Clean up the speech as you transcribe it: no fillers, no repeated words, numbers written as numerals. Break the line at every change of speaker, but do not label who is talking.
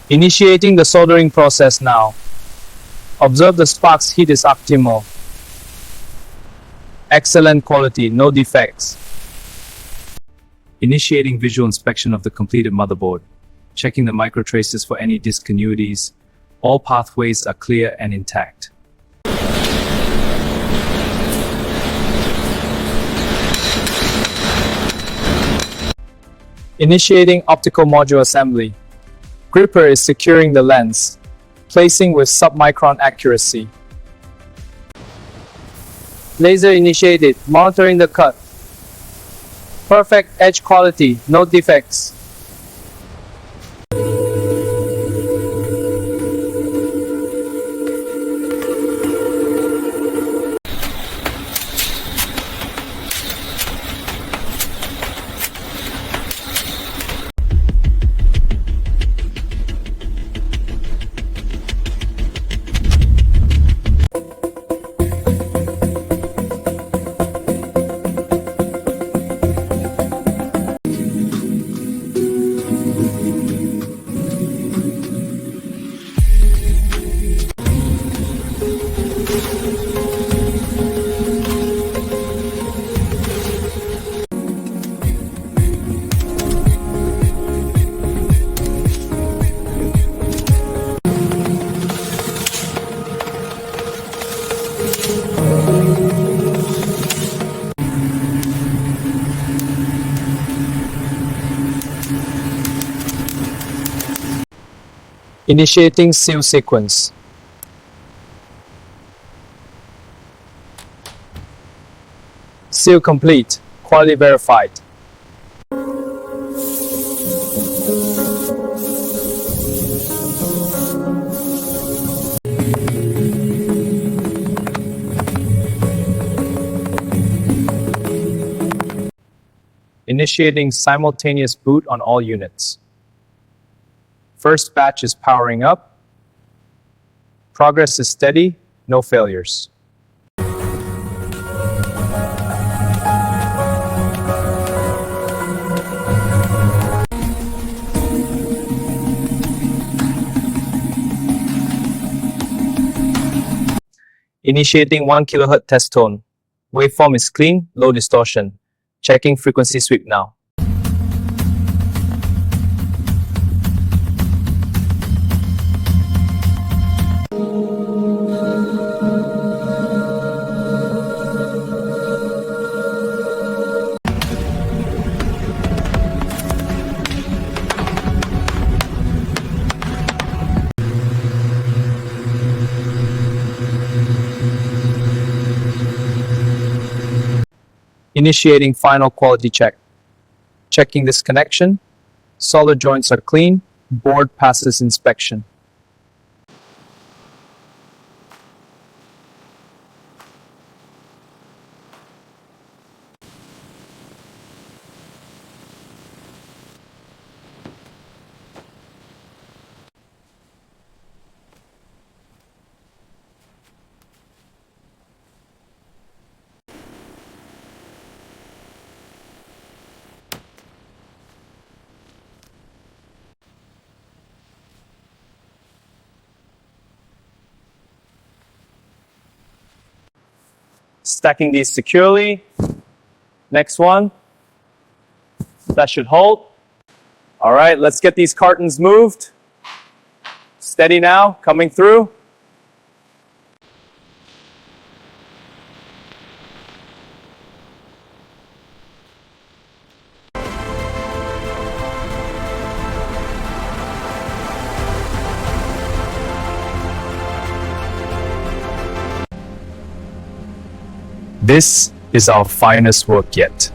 Initiating the soldering process now. Observe the sparks heat is optimal. Excellent quality, no defects. Initiating visual inspection of the completed motherboard. Checking the microtraces for any discontinuities. All pathways are clear and intact. Initiating optical module assembly. Gripper is securing the lens, placing with sub-micron accuracy. Laser initiated, monitoring the cut. Perfect edge quality, no defects. Initiating seal sequence. Seal complete, quality verified. Initiating simultaneous boot on all units. First batch is powering up. Progress is steady, no failures. Initiating 1 kHz test tone. Waveform is clean, low distortion. Checking frequency sweep now. Initiating final quality check. Checking this connection. Solder joints are clean. Board passes inspection. Stacking these securely. Next one. That should hold. All right, let's get these cartons moved. Steady now, coming through. This is our finest work yet.